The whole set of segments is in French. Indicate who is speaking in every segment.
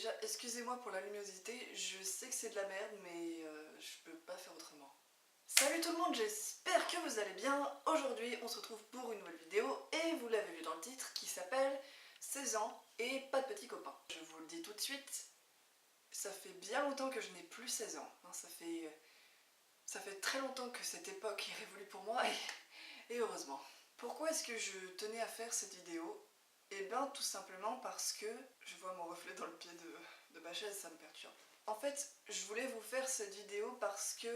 Speaker 1: Déjà, excusez-moi pour la luminosité, je sais que c'est de la merde, mais je peux pas faire autrement. Salut tout le monde, j'espère que vous allez bien. Aujourd'hui, on se retrouve pour une nouvelle vidéo, et vous l'avez vu dans le titre, qui s'appelle 16 ans et pas de petits copains. Je vous le dis tout de suite, ça fait bien longtemps que je n'ai plus 16 ans. Hein, ça fait très longtemps que cette époque est révolue pour moi, et heureusement. Pourquoi est-ce que je tenais à faire cette vidéo? Eh bien tout simplement parce que je vois mon reflet dans le pied de ma chaise, ça me perturbe. En fait, je voulais vous faire cette vidéo parce que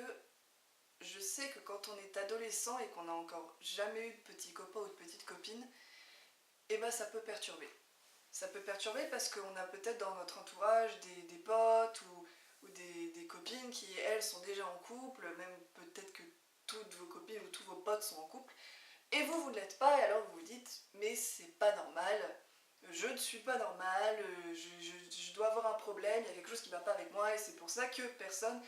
Speaker 1: je sais que quand on est adolescent et qu'on n'a encore jamais eu de petit copain ou de petite copine, eh ben ça peut perturber. Ça peut perturber parce qu'on a peut-être dans notre entourage des potes ou des copines qui, elles, sont déjà en couple, même peut-être que toutes vos copines ou tous vos potes sont en couple, et vous ne l'êtes pas, et alors vous vous dites « mais c'est pas normal, je ne suis pas normal, je dois avoir un problème, il y a quelque chose qui ne va pas avec moi, et c'est pour ça que personne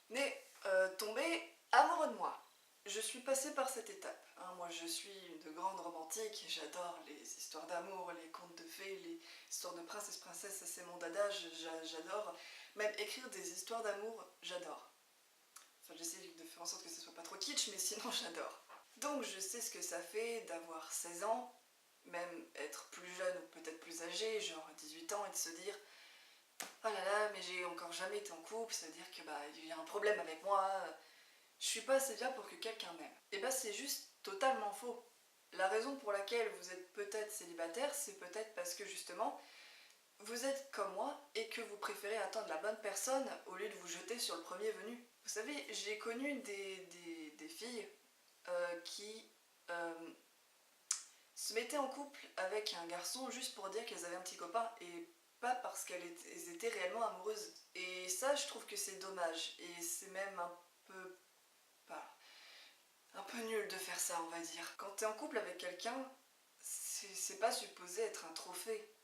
Speaker 1: n'est tombé amoureux de moi ». Je suis passée par cette étape. Hein. Moi je suis une grande romantique, j'adore les histoires d'amour, les contes de fées, les histoires de princesses, princesses, ça c'est mon dada, j'adore. Même écrire des histoires d'amour, j'adore. Enfin j'essaie de faire en sorte que ce soit pas trop kitsch, mais sinon j'adore. Donc je sais ce que ça fait d'avoir 16 ans, même être plus jeune ou peut-être plus âgé, genre 18 ans, et de se dire « oh là là, mais j'ai encore jamais été en couple, ça veut dire que il y a un problème avec moi, je suis pas assez bien pour que quelqu'un m'aime ». Et bah c'est juste totalement faux. La raison pour laquelle vous êtes peut-être célibataire, c'est peut-être parce que justement, vous êtes comme moi et que vous préférez attendre la bonne personne au lieu de vous jeter sur le premier venu. Vous savez, j'ai connu des filles qui se mettaient en couple avec un garçon juste pour dire qu'elles avaient un petit copain et pas parce qu'elles étaient réellement amoureuses. Et ça, je trouve que c'est dommage et c'est même un peu nul de faire ça, on va dire. Quand t'es en couple avec quelqu'un, c'est pas supposé être un trophée.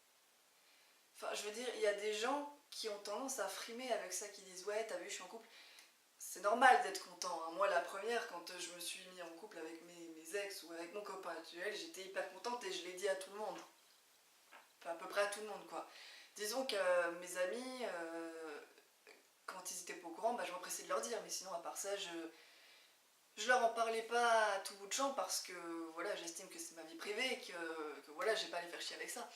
Speaker 1: Enfin, je veux dire, il y a des gens qui ont tendance à frimer avec ça, qui disent « ouais, t'as vu, je suis en couple ». C'est normal d'être content. Hein. Moi, la première, quand je me suis mis en couple avec mes ex ou avec mon copain actuel, j'étais hyper contente et je l'ai dit à tout le monde. Enfin, à peu près à tout le monde, quoi. Disons que mes amis, quand ils étaient pas au courant, je m'empressais de leur dire. Mais sinon, à part ça, je leur en parlais pas à tout bout de champ parce que voilà, j'estime que c'est ma vie privée et que voilà, j'ai pas à les faire chier avec ça.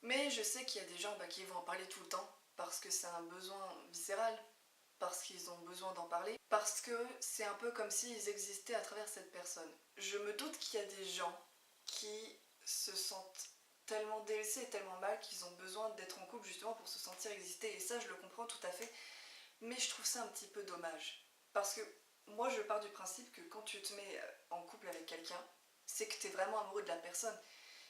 Speaker 1: Mais je sais qu'il y a des gens qui vont en parler tout le temps parce que c'est un besoin viscéral, parce qu'ils ont besoin d'en parler, parce que c'est un peu comme s'ils existaient à travers cette personne. Je me doute qu'il y a des gens qui se sentent tellement délaissés et tellement mal qu'ils ont besoin d'être en couple justement pour se sentir exister, et ça je le comprends tout à fait, mais je trouve ça un petit peu dommage. Parce que moi je pars du principe que quand tu te mets en couple avec quelqu'un, c'est que tu es vraiment amoureux de la personne,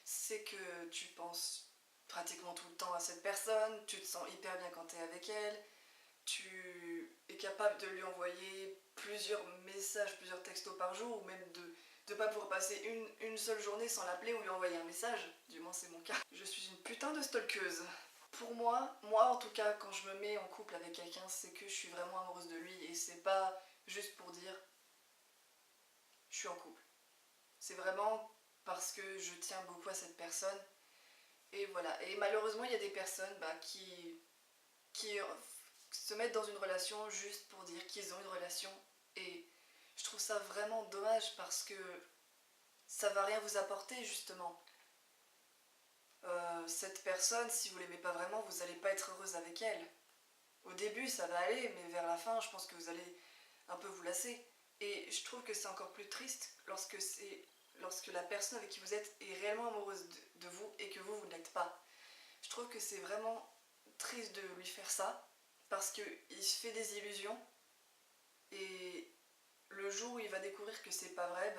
Speaker 1: c'est que tu penses pratiquement tout le temps à cette personne, tu te sens hyper bien quand tu es avec elle, tu es capable de lui envoyer plusieurs messages, plusieurs textos par jour, ou même de ne pas pouvoir passer une seule journée sans l'appeler ou lui envoyer un message. Du moins c'est mon cas. Je suis une putain de stalkeuse. Pour moi en tout cas, quand je me mets en couple avec quelqu'un, c'est que je suis vraiment amoureuse de lui et c'est pas juste pour dire je suis en couple. C'est vraiment parce que je tiens beaucoup à cette personne. Et voilà. Et malheureusement, il y a des personnes qui se mettent dans une relation juste pour dire qu'ils ont une relation. Et je trouve ça vraiment dommage parce que ça va rien vous apporter justement. Cette personne, si vous l'aimez pas vraiment, vous n'allez pas être heureuse avec elle. Au début ça va aller, mais vers la fin je pense que vous allez un peu vous lasser. Et je trouve que c'est encore plus triste lorsque la personne avec qui vous êtes est réellement amoureuse de vous et que vous ne l'êtes pas. Je trouve que c'est vraiment triste de lui faire ça parce qu'il se fait des illusions et le jour où il va découvrir que c'est pas vrai,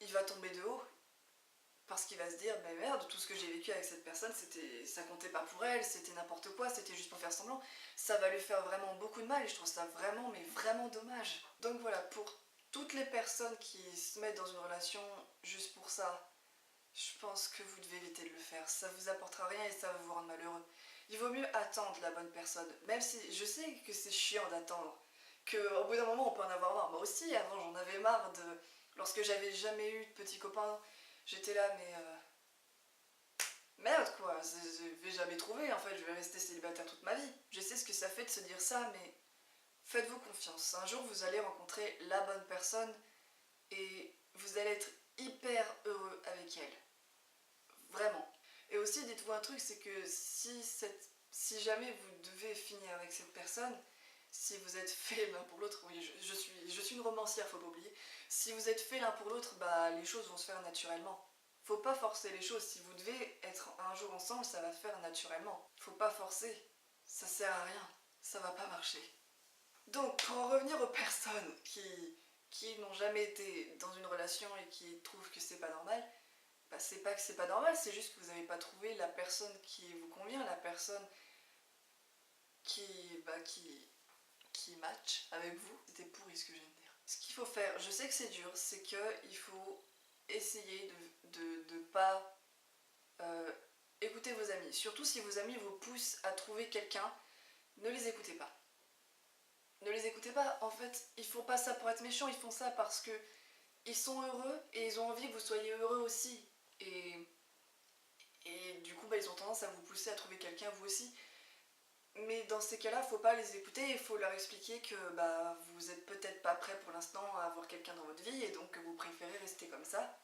Speaker 1: il va tomber de haut parce qu'il va se dire « merde, tout ce que j'ai vécu avec cette personne, ça comptait pas pour elle, c'était n'importe quoi, c'était juste pour faire semblant ». Ça va lui faire vraiment beaucoup de mal et je trouve ça vraiment, mais vraiment dommage. Donc voilà, pour toutes les personnes qui se mettent dans une relation juste pour ça, je pense que vous devez éviter de le faire. Ça vous apportera rien et ça va vous rendre malheureux. Il vaut mieux attendre la bonne personne. Même si je sais que c'est chiant d'attendre, qu'au bout d'un moment on peut en avoir marre. Moi aussi, avant j'en avais marre lorsque j'avais jamais eu de petit copain, j'étais là, mais Merde quoi, je vais jamais trouver en fait, je vais rester célibataire toute ma vie. Je sais ce que ça fait de se dire ça, mais faites-vous confiance. Un jour vous allez rencontrer la bonne personne et vous allez être hyper heureux avec elle. Vraiment. Et aussi dites-vous un truc, c'est que si jamais vous devez finir avec cette personne, si vous êtes fait l'un pour l'autre, oui je suis une romancière, faut pas oublier, si vous êtes fait l'un pour l'autre, bah les choses vont se faire naturellement. Faut pas forcer les choses, si vous devez être un jour ensemble, ça va se faire naturellement. Faut pas forcer, ça sert à rien, ça va pas marcher. Donc pour en revenir aux personnes qui n'ont jamais été dans une relation et qui trouvent que c'est pas normal, bah, c'est pas que c'est pas normal, c'est juste que vous n'avez pas trouvé la personne qui vous convient, la personne qui, qui match avec vous. C'était pourri ce que je viens de dire. Ce qu'il faut faire, je sais que c'est dur, c'est qu'il faut essayer de pas écouter vos amis. Surtout si vos amis vous poussent à trouver quelqu'un, ne les écoutez pas. Ne les écoutez pas, en fait, ils font pas ça pour être méchants, ils font ça parce que ils sont heureux et ils ont envie que vous soyez heureux aussi. Et du coup, bah, ils ont tendance à vous pousser à trouver quelqu'un vous aussi. Mais dans ces cas-là, faut pas les écouter, il faut leur expliquer que bah, vous êtes peut-être pas prêt pour l'instant à avoir quelqu'un dans votre vie et donc que vous préférez rester comme ça.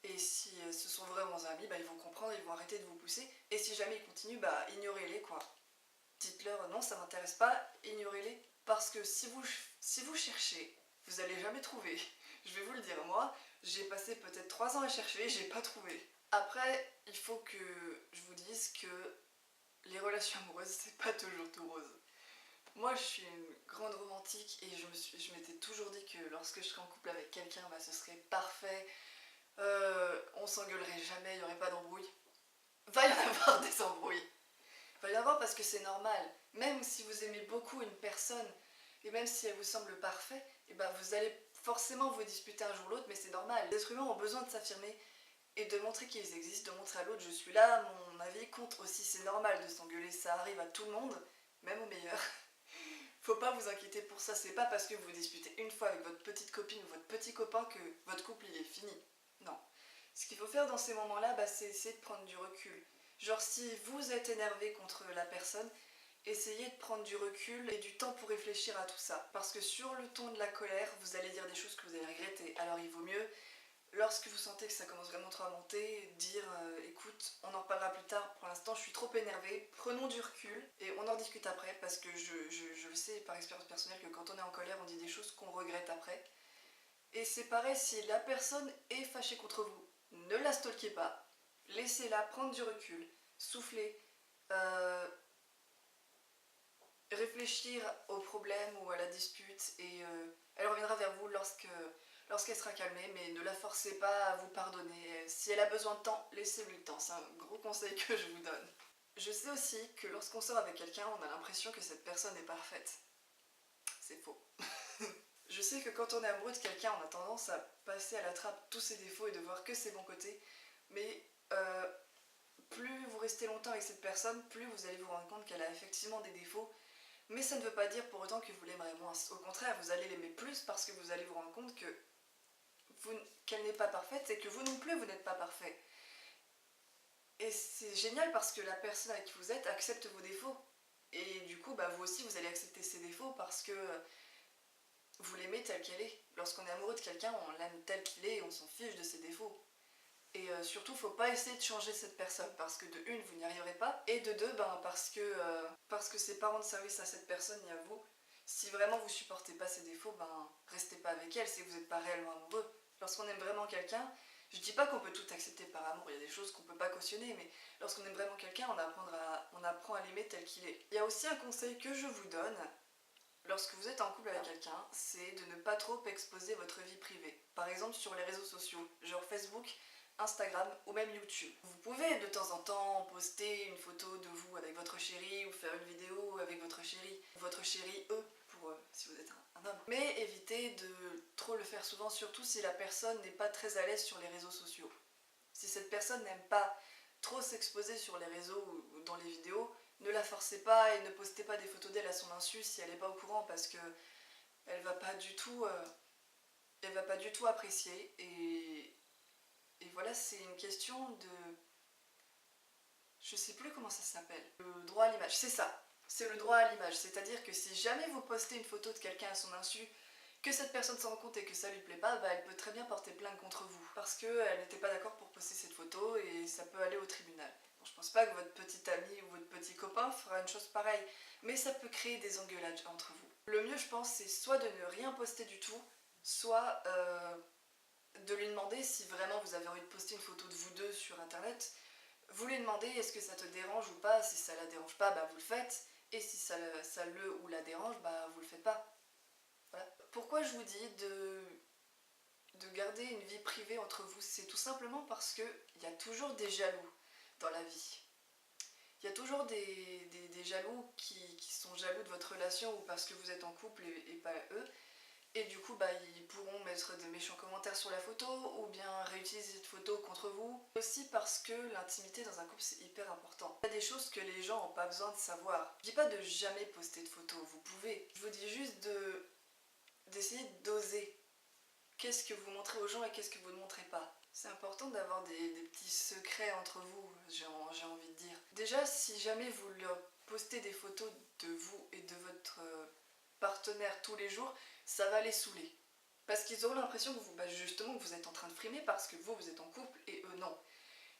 Speaker 1: Et si ce sont vraiment vos amis, bah, ils vont comprendre, ils vont arrêter de vous pousser. Et si jamais ils continuent, bah, ignorez-les quoi. Dites-leur non, ça m'intéresse pas, ignorez-les. Parce que si vous cherchez, vous allez jamais trouver. Je vais vous le dire, moi, j'ai passé peut-être 3 ans à chercher, j'ai pas trouvé. Après, il faut que je vous dise que les relations amoureuses, c'est pas toujours tout rose. Moi, je suis une grande romantique et je m'étais toujours dit que lorsque je serais en couple avec quelqu'un, bah, ce serait parfait. On s'engueulerait jamais, il n'y aurait pas d'embrouille. Va y en avoir des embrouilles. Va y en avoir parce que c'est normal. Même si vous aimez beaucoup une personne et même si elle vous semble parfaite, et bah, vous allez forcément vous disputer un jour ou l'autre, mais c'est normal. Les êtres humains ont besoin de s'affirmer et de montrer qu'ils existent, de montrer à l'autre je suis là, mon avis compte aussi, c'est normal de s'engueuler, ça arrive à tout le monde, même aux meilleurs. Faut pas vous inquiéter pour ça, c'est pas parce que vous vous disputez une fois avec votre petite copine ou votre petit copain que votre couple il est fini. Non. Ce qu'il faut faire dans ces moments-là, bah, c'est essayer de prendre du recul. Genre si vous êtes énervé contre la personne, essayez de prendre du recul et du temps pour réfléchir à tout ça. Parce que sur le ton de la colère, vous allez dire des choses que vous allez regretter. Alors il vaut mieux, lorsque vous sentez que ça commence vraiment trop à monter, dire écoute, on en reparlera plus tard, pour l'instant je suis trop énervée, prenons du recul et on en discute après parce que je le sais par expérience personnelle que quand on est en colère, on dit des choses qu'on regrette après. Et c'est pareil, si la personne est fâchée contre vous, ne la stalkez pas, laissez-la prendre du recul, souffler, euh, réfléchir au problème ou à la dispute et elle reviendra vers vous lorsqu'elle sera calmée, mais ne la forcez pas à vous pardonner. Si elle a besoin de temps, laissez-lui le temps, c'est un gros conseil que je vous donne. Je sais aussi que lorsqu'on sort avec quelqu'un, on a l'impression que cette personne est parfaite. C'est faux. Je sais que quand on est amoureux de quelqu'un, on a tendance à passer à la trappe tous ses défauts et de voir que ses bons côtés, mais plus vous restez longtemps avec cette personne, plus vous allez vous rendre compte qu'elle a effectivement des défauts. Mais ça ne veut pas dire pour autant que vous l'aimerez moins. Au contraire, vous allez l'aimer plus parce que vous allez vous rendre compte qu'elle n'est pas parfaite et que vous non plus, vous n'êtes pas parfait. Et c'est génial parce que la personne avec qui vous êtes accepte vos défauts. Et du coup, bah, vous aussi, vous allez accepter ses défauts parce que vous l'aimez telle qu'elle est. Lorsqu'on est amoureux de quelqu'un, on l'aime tel qu'il est et on s'en fiche de ses défauts. Et surtout, faut pas essayer de changer cette personne parce que de une, vous n'y arriverez pas, et de deux, ben, parce que c'est pas rendre service à cette personne ni à vous. Si vraiment vous supportez pas ses défauts, ben restez pas avec elle si vous n'êtes pas réellement amoureux. Lorsqu'on aime vraiment quelqu'un, je dis pas qu'on peut tout accepter par amour, il y a des choses qu'on peut pas cautionner, mais lorsqu'on aime vraiment quelqu'un, on apprend à l'aimer tel qu'il est. Il y a aussi un conseil que je vous donne, lorsque vous êtes en couple avec quelqu'un, c'est de ne pas trop exposer votre vie privée. Par exemple sur les réseaux sociaux, genre Facebook, Instagram ou même YouTube. Vous pouvez de temps en temps poster une photo de vous avec votre chéri ou faire une vidéo avec votre chéri eux, pour si vous êtes un homme. Mais évitez de trop le faire souvent, surtout si la personne n'est pas très à l'aise sur les réseaux sociaux. Si cette personne n'aime pas trop s'exposer sur les réseaux ou dans les vidéos, ne la forcez pas et ne postez pas des photos d'elle à son insu si elle n'est pas au courant parce que elle va pas du tout, apprécier et voilà, c'est une question Je sais plus comment ça s'appelle. Le droit à l'image, c'est ça. C'est le droit à l'image. C'est-à-dire que si jamais vous postez une photo de quelqu'un à son insu, que cette personne s'en rend compte et que ça lui plaît pas, bah elle peut très bien porter plainte contre vous. Parce qu'elle n'était pas d'accord pour poster cette photo et ça peut aller au tribunal. Bon, je pense pas que votre petit ami ou votre petit copain fera une chose pareille, mais ça peut créer des engueulades entre vous. Le mieux, je pense, c'est soit de ne rien poster du tout, soit de lui demander si vraiment vous avez envie de poster une photo de vous deux sur internet. Vous lui demandez est-ce que ça te dérange ou pas. Si ça la dérange pas, bah vous le faites. Et si ça le ou la dérange, bah vous le faites pas. Voilà. Pourquoi je vous dis de garder une vie privée entre vous? C'est tout simplement parce qu'il y a toujours des jaloux dans la vie. Il y a toujours des jaloux qui sont jaloux de votre relation ou parce que vous êtes en couple et pas eux. Et du coup, bah, ils pourront mettre de méchants commentaires sur la photo ou bien réutiliser cette photo contre vous. Aussi parce que l'intimité dans un couple, c'est hyper important. Il y a des choses que les gens n'ont pas besoin de savoir. Je dis pas de jamais poster de photos, vous pouvez. Je vous dis juste d'essayer d'oser. Qu'est-ce que vous montrez aux gens et qu'est-ce que vous ne montrez pas. C'est important d'avoir des petits secrets entre vous, j'ai envie de dire. Déjà, si jamais vous leur postez des photos de vous et de votre partenaire tous les jours, ça va les saouler. Parce qu'ils auront l'impression que vous, bah justement, que vous êtes en train de frimer parce que vous êtes en couple et eux non.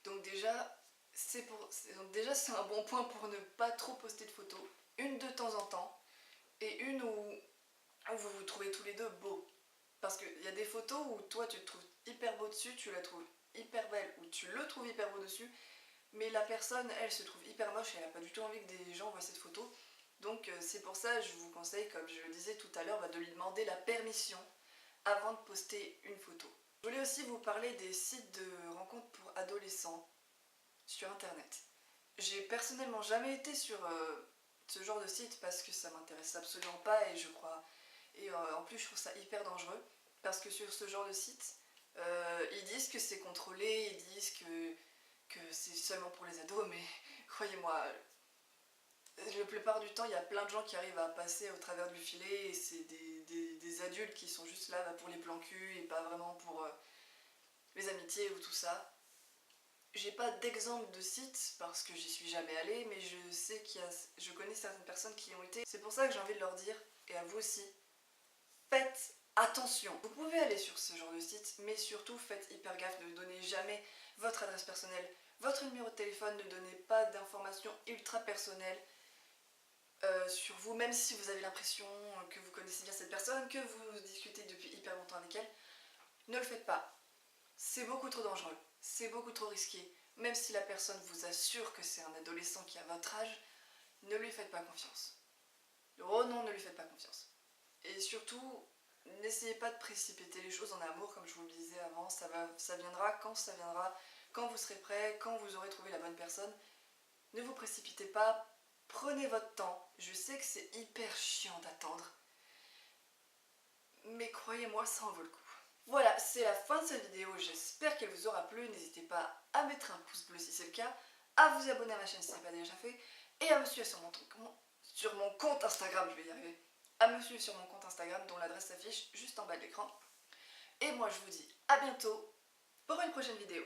Speaker 1: Donc déjà, c'est un bon point pour ne pas trop poster de photos. Une de temps en temps et une où vous vous trouvez tous les deux beaux. Parce qu'il y a des photos où toi tu te trouves hyper beau dessus, tu la trouves hyper belle, ou tu le trouves hyper beau dessus, mais la personne, elle, se trouve hyper moche et elle n'a pas du tout envie que des gens voient cette photo. Donc c'est pour ça, je vous conseille, comme je le disais tout à l'heure, de lui demander la permission avant de poster une photo. Je voulais aussi vous parler des sites de rencontres pour adolescents sur internet. J'ai personnellement jamais été sur ce genre de site parce que ça m'intéresse absolument pas et je crois... Et en plus je trouve ça hyper dangereux parce que sur ce genre de site, ils disent que c'est contrôlé, ils disent que c'est seulement pour les ados, mais croyez-moi, la plupart du temps, il y a plein de gens qui arrivent à passer au travers du filet et c'est des adultes qui sont juste là pour les plans cul et pas vraiment pour les amitiés ou tout ça. J'ai pas d'exemple de site parce que j'y suis jamais allée, mais je sais je connais certaines personnes qui y ont été. C'est pour ça que j'ai envie de leur dire, et à vous aussi, faites attention. Vous pouvez aller sur ce genre de site, mais surtout faites hyper gaffe, ne donnez jamais votre adresse personnelle, votre numéro de téléphone, ne donnez pas d'informations ultra personnelles sur vous, même si vous avez l'impression que vous connaissez bien cette personne, que vous discutez depuis hyper longtemps avec elle. Ne le faites pas. C'est beaucoup trop dangereux, c'est beaucoup trop risqué. Même si la personne vous assure que c'est un adolescent qui a votre âge, ne lui faites pas confiance. Oh non, ne lui faites pas confiance. Et surtout, n'essayez pas de précipiter les choses en amour, comme je vous le disais avant, ça viendra, quand vous serez prêt, quand vous aurez trouvé la bonne personne. Ne vous précipitez pas, prenez votre temps. Je sais que c'est hyper chiant d'attendre, mais croyez-moi, ça en vaut le coup. Voilà, c'est la fin de cette vidéo, j'espère qu'elle vous aura plu. N'hésitez pas à mettre un pouce bleu si c'est le cas, à vous abonner à ma chaîne si ce n'est pas déjà fait, et à me suivre sur mon compte Instagram, je vais y arriver. À me suivre sur mon compte Instagram dont l'adresse s'affiche juste en bas de l'écran. Et moi je vous dis à bientôt pour une prochaine vidéo.